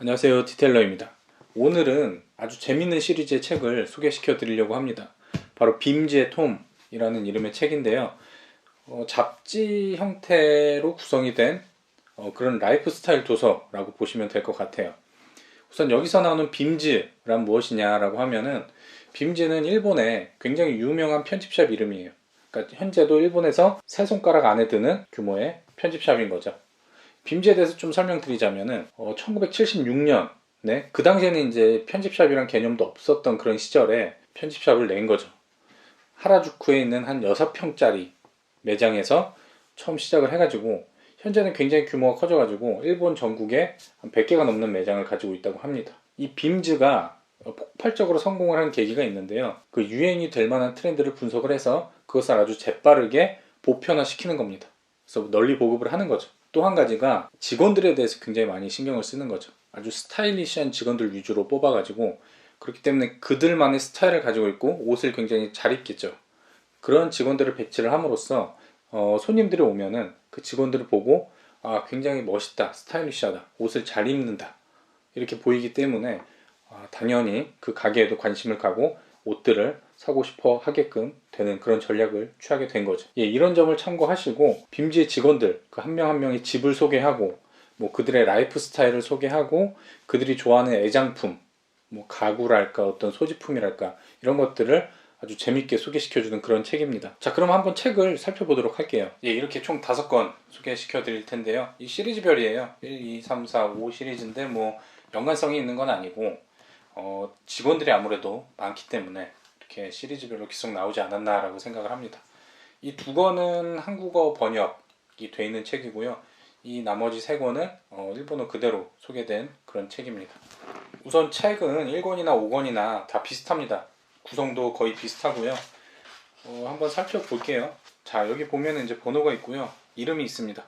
안녕하세요, 디테일러입니다. 오늘은 아주 재밌는 시리즈의 책을 소개시켜 드리려고 합니다. 바로 빔즈의 톰이라는 이름의 책인데요. 잡지 형태로 구성이 된 그런 라이프 스타일 도서라고 보시면 될 것 같아요. 우선 여기서 나오는 빔즈란 무엇이냐라고 하면은, 빔즈는 일본의 굉장히 유명한 편집샵 이름이에요. 그러니까 현재도 일본에서 세 손가락 안에 드는 규모의 편집샵인 거죠. 빔즈에 대해서 좀 설명드리자면은 1976년에 그 당시에는 이제 편집샵이란 개념도 없었던 그런 시절에 편집샵을 낸 거죠. 하라주쿠에 있는 한 6평짜리 매장에서 처음 시작을 해가지고 현재는 굉장히 규모가 커져가지고 일본 전국에 한 100개가 넘는 매장을 가지고 있다고 합니다. 이 빔즈가 폭발적으로 성공을 한 계기가 있는데요. 그 유행이 될 만한 트렌드를 분석을 해서 그것을 아주 재빠르게 보편화시키는 겁니다. 그래서 널리 보급을 하는 거죠. 또 한 가지가 직원들에 대해서 굉장히 많이 신경을 쓰는 거죠. 아주 스타일리시한 직원들 위주로 뽑아가지고, 그렇기 때문에 그들만의 스타일을 가지고 있고 옷을 굉장히 잘 입겠죠. 그런 직원들을 배치를 함으로써 손님들이 오면은 그 직원들을 보고 굉장히 멋있다, 스타일리시하다, 옷을 잘 입는다 이렇게 보이기 때문에 당연히 그 가게에도 관심을 가고 옷들을 사고 싶어 하게끔 되는 그런 전략을 취하게 된 거죠. 예, 이런 점을 참고하시고 빔즈의 직원들 그 한 명 한 명의 집을 소개하고, 뭐 그들의 라이프 스타일을 소개하고, 그들이 좋아하는 애장품, 뭐 가구랄까 어떤 소지품이랄까 이런 것들을 아주 재밌게 소개시켜주는 그런 책입니다. 자, 그럼 한번 책을 살펴보도록 할게요. 예, 이렇게 총 5권 소개시켜 드릴 텐데요. 이 시리즈별이에요. 1, 2, 3, 4, 5 시리즈인데 뭐 연관성이 있는 건 아니고 직원들이 아무래도 많기 때문에 이렇게 시리즈별로 계속 나오지 않았나라고 생각을 합니다. 이 2권은 한국어 번역이 되어 있는 책이고요. 이 나머지 3권은 일본어 그대로 소개된 그런 책입니다. 우선 책은 1권이나 5권이나 다 비슷합니다. 구성도 거의 비슷하고요. 한번 살펴볼게요. 자, 여기 보면 이제 번호가 있고요. 이름이 있습니다.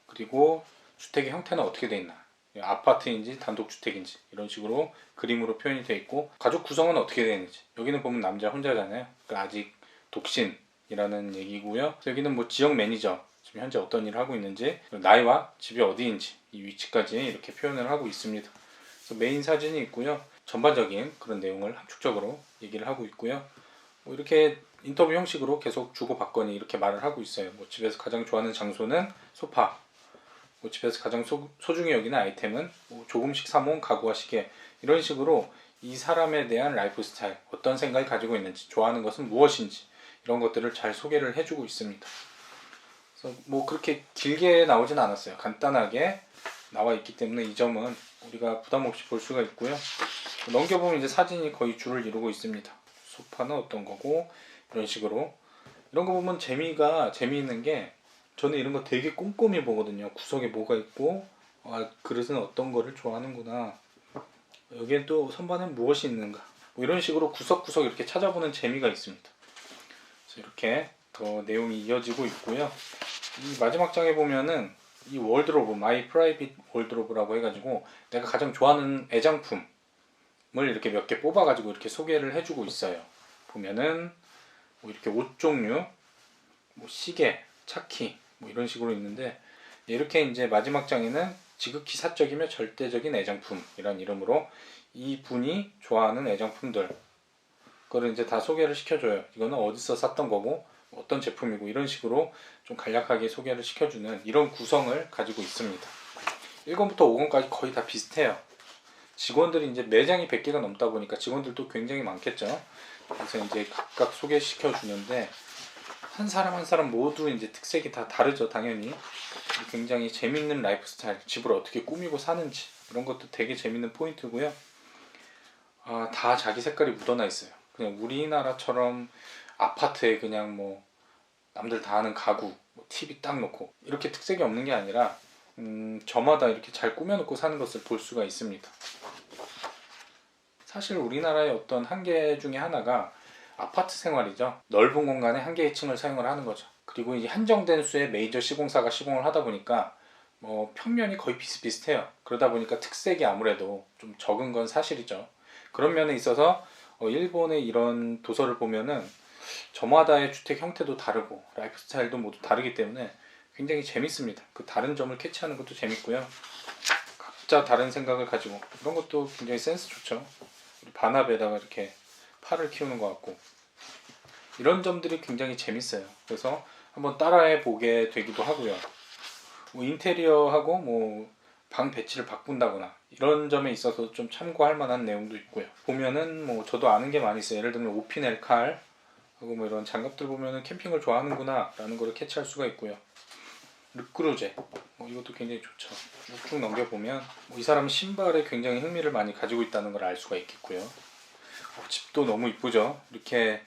그리고 주택의 형태는 어떻게 되어 있나, 아파트인지 단독주택인지 이런 식으로 그림으로 표현이 되어 있고, 가족 구성은 어떻게 되어 있는지, 여기는 보면 남자 혼자잖아요. 그러니까 아직 독신이라는 얘기고요. 여기는 뭐 지역 매니저, 지금 현재 어떤 일을 하고 있는지, 나이와 집이 어디인지 이 위치까지 이렇게 표현을 하고 있습니다. 그래서 메인 사진이 있고요. 전반적인 그런 내용을 함축적으로 얘기를 하고 있고요. 뭐 이렇게 인터뷰 형식으로 계속 주고받거니 이렇게 말을 하고 있어요. 뭐 집에서 가장 좋아하는 장소는 소파, 뭐 집에서 가장 소중히 여기는 아이템은 뭐 조금씩 사모은 가구와 시계, 이런 식으로 이 사람에 대한 라이프 스타일, 어떤 생각을 가지고 있는지, 좋아하는 것은 무엇인지 이런 것들을 잘 소개를 해주고 있습니다. 그래서 뭐 그렇게 길게 나오진 않았어요. 간단하게 나와 있기 때문에 이 점은 우리가 부담 없이 볼 수가 있고요. 넘겨보면 이제 사진이 거의 줄을 이루고 있습니다. 소파는 어떤 거고, 이런 식으로. 이런 거 보면 재미있는 게, 저는 이런 거 되게 꼼꼼히 보거든요. 구석에 뭐가 있고, 그릇은 어떤 거를 좋아하는구나, 여기엔 또 선반엔 무엇이 있는가, 뭐 이런 식으로 구석구석 이렇게 찾아보는 재미가 있습니다. 그래서 이렇게 더 내용이 이어지고 있고요. 이 마지막 장에 보면은 이 월드로브, 마이 프라이빗 월드로브라고 해가지고 내가 가장 좋아하는 애장품을 이렇게 몇 개 뽑아가지고 이렇게 소개를 해주고 있어요. 보면은 뭐 이렇게 옷 종류, 뭐 시계, 차키, 뭐 이런 식으로 있는데, 이렇게 이제 마지막 장에는 지극히 사적이며 절대적인 애장품이란 이름으로 이 분이 좋아하는 애장품들, 그거를 이제 다 소개를 시켜줘요. 이거는 어디서 샀던 거고 어떤 제품이고, 이런 식으로 좀 간략하게 소개를 시켜주는 이런 구성을 가지고 있습니다. 1권부터 5권까지 거의 다 비슷해요. 직원들이 이제 매장이 100개가 넘다 보니까 직원들도 굉장히 많겠죠. 그래서 이제 각각 소개시켜 주는데, 한 사람 한 사람 모두 이제 특색이 다 다르죠, 당연히. 굉장히 재밌는 라이프 스타일, 집을 어떻게 꾸미고 사는지 이런 것도 되게 재밌는 포인트고요. 다 자기 색깔이 묻어나 있어요. 그냥 우리나라처럼 아파트에 그냥 뭐 남들 다 아는 가구, 뭐 TV 딱 놓고 이렇게 특색이 없는 게 아니라 저마다 이렇게 잘 꾸며놓고 사는 것을 볼 수가 있습니다. 사실 우리나라의 어떤 한계 중에 하나가 아파트 생활이죠. 넓은 공간에 한 개의 층을 사용을 하는 거죠. 그리고 이제 한정된 수의 메이저 시공사가 시공을 하다 보니까 뭐 평면이 거의 비슷비슷해요. 그러다 보니까 특색이 아무래도 좀 적은 건 사실이죠. 그런 면에 있어서 일본의 이런 도서를 보면은 저마다의 주택 형태도 다르고 라이프 스타일도 모두 다르기 때문에 굉장히 재밌습니다. 그 다른 점을 캐치하는 것도 재밌고요. 각자 다른 생각을 가지고 이런 것도 굉장히 센스 좋죠. 반합에다가 이렇게 팔을 키우는 것 같고 이런 점들이 굉장히 재밌어요. 그래서 한번 따라해 보게 되기도 하고요. 뭐 인테리어하고 뭐 방 배치를 바꾼다거나 이런 점에 있어서 좀 참고할 만한 내용도 있고요. 보면은 뭐 저도 아는 게 많이 있어요. 예를 들면 오피넬 칼 하고 뭐 이런 장갑들 보면은 캠핑을 좋아하는구나 라는 거를 캐치할 수가 있고요. 르크루제 이것도 굉장히 좋죠. 쭉쭉 넘겨보면 이 사람은 신발에 굉장히 흥미를 많이 가지고 있다는 걸 알 수가 있겠고요. 집도 너무 이쁘죠. 이렇게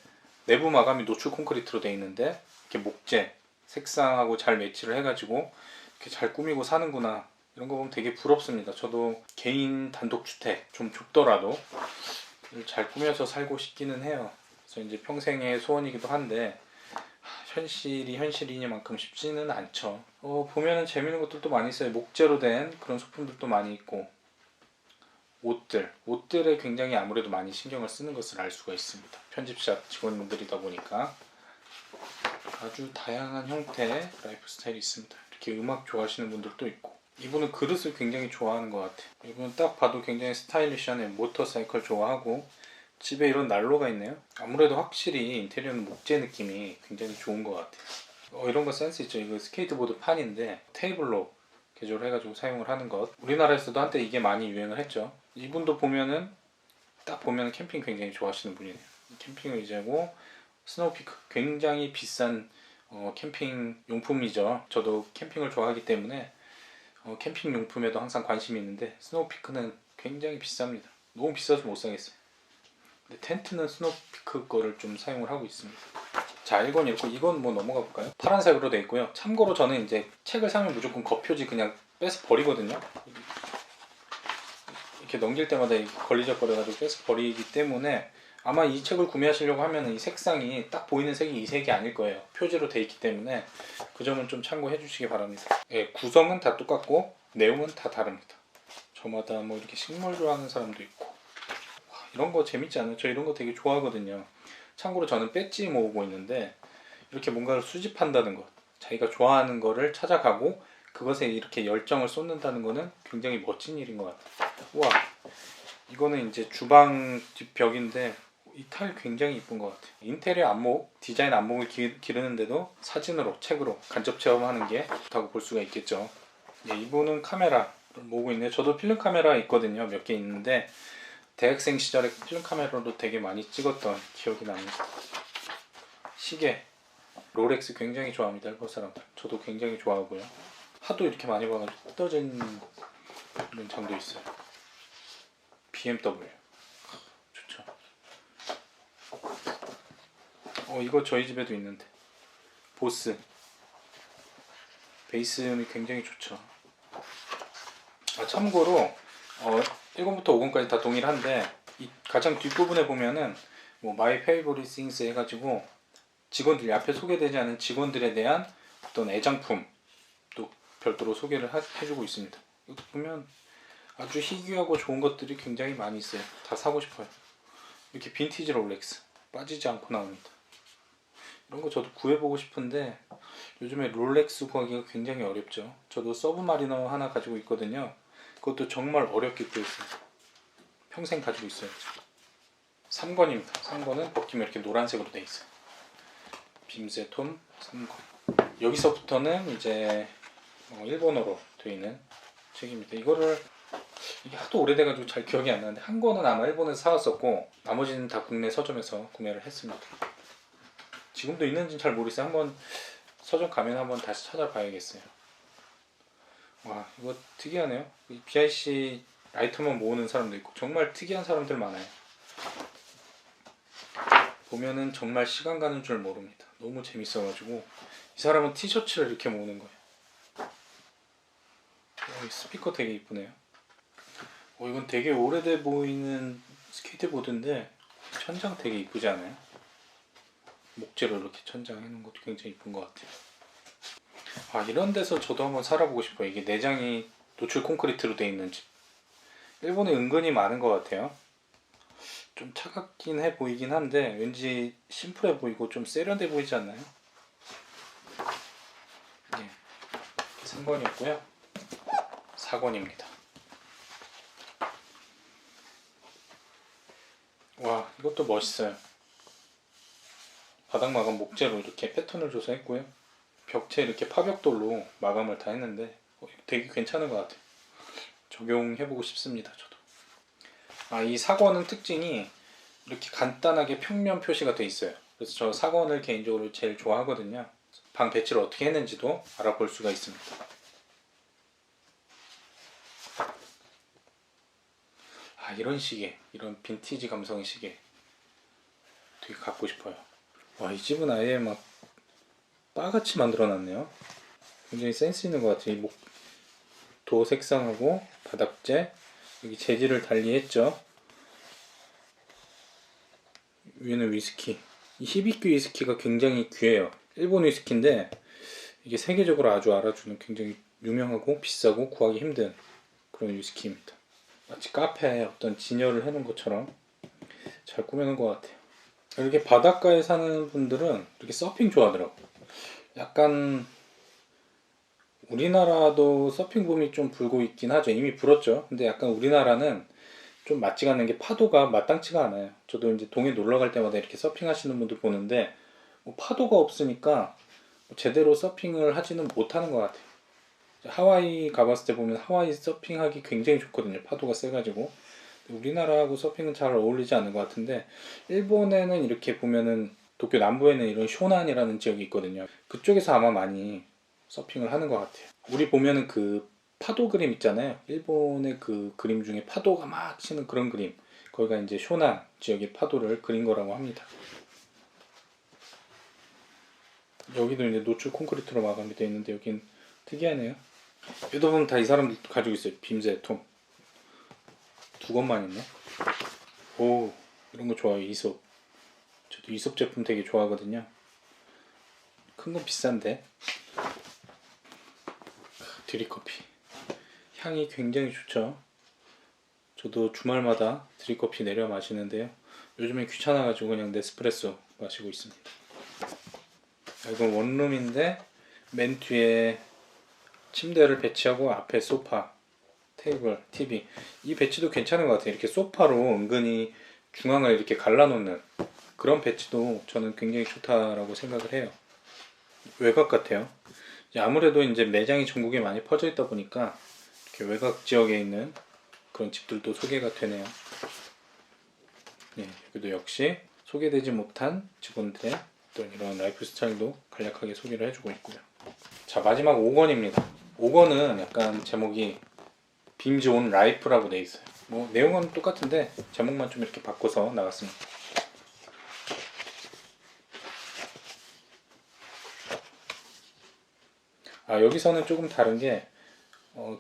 내부 마감이 노출 콘크리트로 되어 있는데 이렇게 목재 색상하고 잘 매치를 해가지고 이렇게 잘 꾸미고 사는구나 이런 거 보면 되게 부럽습니다. 저도 개인 단독주택 좀 좁더라도 잘 꾸며서 살고 싶기는 해요. 그래서 이제 평생의 소원이기도 한데 현실이 현실이니만큼 쉽지는 않죠. 보면은 재밌는 것들도 많이 있어요. 목재로 된 그런 소품들도 많이 있고 옷들에 굉장히 아무래도 많이 신경을 쓰는 것을 알 수가 있습니다. 편집샵 직원들이다 보니까 아주 다양한 형태의 라이프 스타일이 있습니다. 이렇게 음악 좋아하시는 분들도 있고 이분은 그릇을 굉장히 좋아하는 것 같아요. 이분은 딱 봐도 굉장히 스타일리시한 모터사이클 좋아하고 집에 이런 난로가 있네요. 아무래도 확실히 인테리어는 목재 느낌이 굉장히 좋은 것 같아요. 이런 거 센스 있죠. 이거 스케이트보드 판인데 테이블로 개조를 해가지고 사용을 하는 것. 우리나라에서도 한때 이게 많이 유행을 했죠. 이분도 보면은 딱 보면 캠핑 굉장히 좋아하시는 분이네요. 캠핑 의자고 스노우피크 굉장히 비싼 캠핑 용품이죠. 저도 캠핑을 좋아하기 때문에 캠핑 용품에도 항상 관심이 있는데 스노우피크는 굉장히 비쌉니다. 너무 비싸서 못 사겠어요. 근데 텐트는 스노우피크 거를 좀 사용을 하고 있습니다. 자, 1권 읽고 이건 뭐 넘어가 볼까요? 파란색으로 되어 있고요. 참고로 저는 이제 책을 사면 무조건 겉표지 그냥 빼서 버리거든요. 이렇게 넘길 때마다 걸리적거려가지고 빼서 버리기 때문에 아마 이 책을 구매하시려고 하면 이 색상이 딱 보이는 색이 이 색이 아닐 거예요. 표지로 되어 있기 때문에 그 점은 좀 참고해 주시기 바랍니다. 예, 구성은 다 똑같고 내용은 다 다릅니다. 저마다 뭐 이렇게 식물 좋아하는 사람도 있고 이런 거 재밌지 않아요? 저 이런 거 되게 좋아하거든요. 참고로 저는 배지 모으고 있는데 이렇게 뭔가를 수집한다는 것, 자기가 좋아하는 거를 찾아가고 그것에 이렇게 열정을 쏟는다는 거는 굉장히 멋진 일인 것 같아요. 우와, 이거는 이제 주방 뒷벽인데 이 타일 굉장히 이쁜 것 같아요. 인테리어 안목, 디자인 안목을 기르는데도 사진으로, 책으로 간접 체험하는 게 좋다고 볼 수가 있겠죠. 예, 이분은 카메라를 모으고 있네요. 저도 필름 카메라 있거든요. 몇 개 있는데 대학생 시절에 필름 카메라로 되게 많이 찍었던 기억이 납니다. 시계, 롤렉스 굉장히 좋아합니다. 일본 사람들. 저도 굉장히 좋아하고요. 하도 이렇게 많이 봐가지고 뜯어진 이런 장도 있어요. BMW 좋죠. 이거 저희 집에도 있는데 보스 베이스음이 굉장히 좋죠. 참고로 1권부터 5권까지 다 동일한데 이 가장 뒷부분에 보면은 뭐 My Favorite Things 해가지고 직원들이 앞에 소개되지 않은 직원들에 대한 어떤 애장품 또 별도로 소개를 해주고 있습니다. 이거 보면 아주 희귀하고 좋은 것들이 굉장히 많이 있어요. 다 사고 싶어요. 이렇게 빈티지 롤렉스 빠지지 않고 나옵니다. 이런 거 저도 구해보고 싶은데 요즘에 롤렉스 구하기가 굉장히 어렵죠. 저도 서브마리너 하나 가지고 있거든요. 그것도 정말 어렵게 구했어요. 평생 가지고 있어야죠. 3권입니다. 3권은 벗기면 이렇게 노란색으로 되어 있어요. 빔스의 톰 3권. 여기서부터는 이제 일본어로 되어 있는 책입니다. 이게 하도 오래돼가지고 잘 기억이 안 나는데 한 권은 아마 일본에서 사왔었고 나머지는 다 국내 서점에서 구매를 했습니다. 지금도 있는지는 잘 모르겠어요. 한번 서점 가면 한번 다시 찾아봐야겠어요. 와, 이거 특이하네요. BIC 라이터만 모으는 사람도 있고 정말 특이한 사람들 많아요. 보면은 정말 시간 가는 줄 모릅니다. 너무 재밌어가지고 이 사람은 티셔츠를 이렇게 모으는 거예요. 스피커 되게 이쁘네요. 이건 되게 오래돼 보이는 스케이트보드인데 천장 되게 이쁘지 않아요? 목재로 이렇게 천장 해놓은 것도 굉장히 이쁜 것 같아요. 이런 데서 저도 한번 살아보고 싶어요. 이게 내장이 노출 콘크리트로 되어 있는 집. 일본에 은근히 많은 것 같아요. 좀 차갑긴 해 보이긴 한데 왠지 심플해 보이고 좀 세련돼 보이지 않나요? 네. 3권이었고요. 4권입니다. 와, 이것도 멋있어요. 바닥 마감 목재로 이렇게 패턴을 줘서 했고요. 벽체 이렇게 파벽돌로 마감을 다 했는데 되게 괜찮은 것 같아요. 적용해보고 싶습니다, 저도. 이 사건은 특징이 이렇게 간단하게 평면 표시가 돼 있어요. 그래서 저 사건을 개인적으로 제일 좋아하거든요. 방 배치를 어떻게 했는지도 알아볼 수가 있습니다. 이런 시계, 이런 빈티지 감성의 시계 되게 갖고 싶어요. 와, 이 집은 아예 막 바같이 만들어놨네요. 굉장히 센스 있는 것 같아요. 이 목도 색상하고 바닥재, 여기 재질을 달리했죠. 위에는 위스키. 이 히비키 위스키가 굉장히 귀해요. 일본 위스키인데 이게 세계적으로 아주 알아주는 굉장히 유명하고 비싸고 구하기 힘든 그런 위스키입니다. 마치 카페에 어떤 진열을 해놓은 것처럼 잘 꾸며놓은 것 같아요. 이렇게 바닷가에 사는 분들은 이렇게 서핑 좋아하더라고. 약간 우리나라도 서핑 붐이 좀 불고 있긴 하죠. 이미 불었죠. 근데 약간 우리나라는 좀 맞지가 않는 게 파도가 마땅치가 않아요. 저도 이제 동해 놀러 갈 때마다 이렇게 서핑하시는 분들 보는데 뭐 파도가 없으니까 제대로 서핑을 하지는 못하는 것 같아요. 하와이 가봤을 때 보면 하와이 서핑하기 굉장히 좋거든요. 파도가 세가지고. 우리나라하고 서핑은 잘 어울리지 않는 것 같은데 일본에는 이렇게 보면은 도쿄 남부에는 이런 쇼난이라는 지역이 있거든요. 그쪽에서 아마 많이 서핑을 하는 것 같아요. 우리 보면은 그 파도 그림 있잖아요. 일본의 그 그림 중에 파도가 막 치는 그런 그림. 거기가 이제 쇼난 지역의 파도를 그린 거라고 합니다. 여기도 이제 노출 콘크리트로 마감이 되어 있는데 여긴 특이하네요. 여기도 보면 다 이 사람 가지고 있어요. 빔제 톰. 두 것만 있네. 오, 이런 거 좋아요. 이솝. 저도 이솝 제품 되게 좋아하거든요. 큰 건 비싼데. 드립커피. 향이 굉장히 좋죠. 저도 주말마다 드립커피 내려 마시는데요. 요즘에 귀찮아가지고 그냥 네스프레소 마시고 있습니다. 이건 원룸인데 맨 뒤에 침대를 배치하고 앞에 소파, 테이블, TV. 이 배치도 괜찮은 것 같아요. 이렇게 소파로 은근히 중앙을 이렇게 갈라놓는 그런 배치도 저는 굉장히 좋다라고 생각을 해요. 외곽 같아요. 아무래도 이제 매장이 전국에 많이 퍼져 있다 보니까 이렇게 외곽 지역에 있는 그런 집들도 소개가 되네요. 네, 여기도 역시 소개되지 못한 직원들의 어떤 이런 라이프 스타일도 간략하게 소개를 해주고 있고요. 자, 마지막 5권입니다. 5권은 약간 제목이 빔즈 온 라이프라고 되어 있어요. 뭐 내용은 똑같은데 제목만 좀 이렇게 바꿔서 나갔습니다. 여기서는 조금 다른 게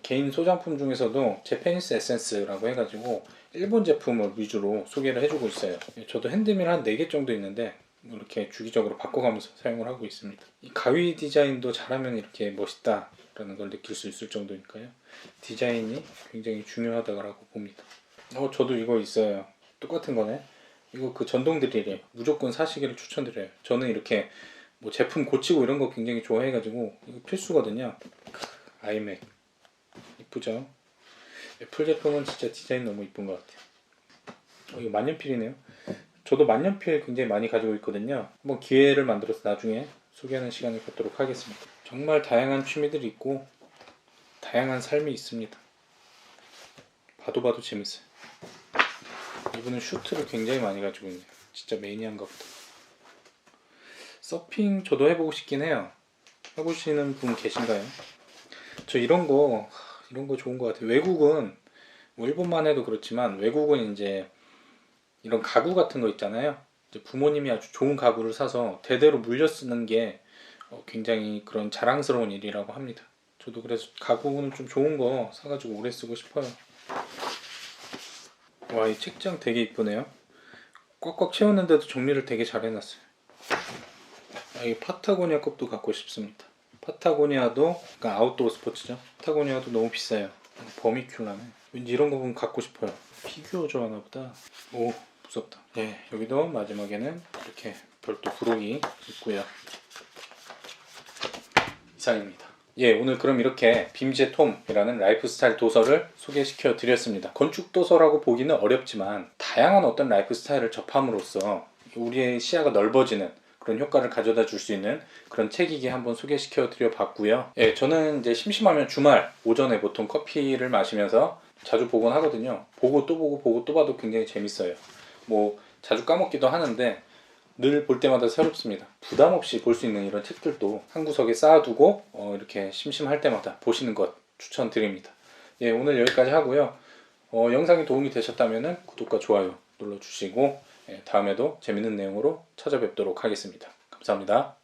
개인 소장품 중에서도 제페니스 에센스라고 해가지고 일본 제품을 위주로 소개를 해주고 있어요. 저도 핸드밀 한 4개 정도 있는데 이렇게 주기적으로 바꿔가면서 사용을 하고 있습니다. 이 가위 디자인도 잘하면 이렇게 멋있다라는 걸 느낄 수 있을 정도니까요. 디자인이 굉장히 중요하다고 봅니다. 저도 이거 있어요. 똑같은 거네. 이거 그 전동 드릴이에요. 무조건 사시기를 추천드려요. 저는 이렇게 뭐 제품 고치고 이런 거 굉장히 좋아해가지고 이거 필수거든요. 아이맥 이쁘죠? 애플 제품은 진짜 디자인 너무 이쁜 것 같아요. 이거 만년필이네요. 저도 만년필 굉장히 많이 가지고 있거든요. 한번 기회를 만들어서 나중에 소개하는 시간을 갖도록 하겠습니다. 정말 다양한 취미들이 있고 다양한 삶이 있습니다. 봐도 봐도 재밌어요. 이분은 슈트를 굉장히 많이 가지고 있네요. 진짜 매니아인가 보다. 서핑 저도 해보고 싶긴 해요. 해보시는 분 계신가요? 저 이런 거 좋은 것 같아요. 외국은 뭐 일본만 해도 그렇지만 외국은 이제 이런 가구 같은 거 있잖아요. 이제 부모님이 아주 좋은 가구를 사서 대대로 물려 쓰는 게 굉장히 그런 자랑스러운 일이라고 합니다. 저도 그래서 가구는 좀 좋은 거 사가지고 오래 쓰고 싶어요. 와, 이 책장 되게 이쁘네요. 꽉꽉 채웠는데도 정리를 되게 잘 해놨어요. 이 파타고니아 컵도 갖고 싶습니다. 파타고니아도 약간 아웃도어 스포츠죠. 파타고니아도 너무 비싸요. 버미큘라네. 왠지 이런 거 보면 갖고 싶어요. 피규어 좋아하나 보다. 오, 무섭다. 네, 여기도 마지막에는 이렇게 별도 부록이 있고요. 이상입니다. 예, 오늘 그럼 이렇게 빔제 톰이라는 라이프스타일 도서를 소개시켜 드렸습니다. 건축 도서라고 보기는 어렵지만 다양한 어떤 라이프스타일을 접함으로써 우리의 시야가 넓어지는 그런 효과를 가져다 줄 수 있는 그런 책이기에 한번 소개시켜 드려 봤고요. 예, 저는 이제 심심하면 주말 오전에 보통 커피를 마시면서 자주 보곤 하거든요. 보고 또 보고 보고 또 봐도 굉장히 재밌어요. 뭐 자주 까먹기도 하는데 늘 볼 때마다 새롭습니다. 부담 없이 볼 수 있는 이런 책들도 한 구석에 쌓아두고 이렇게 심심할 때마다 보시는 것 추천드립니다. 예, 오늘 여기까지 하고요. 영상이 도움이 되셨다면 구독과 좋아요 눌러주시고 다음에도 재밌는 내용으로 찾아뵙도록 하겠습니다. 감사합니다.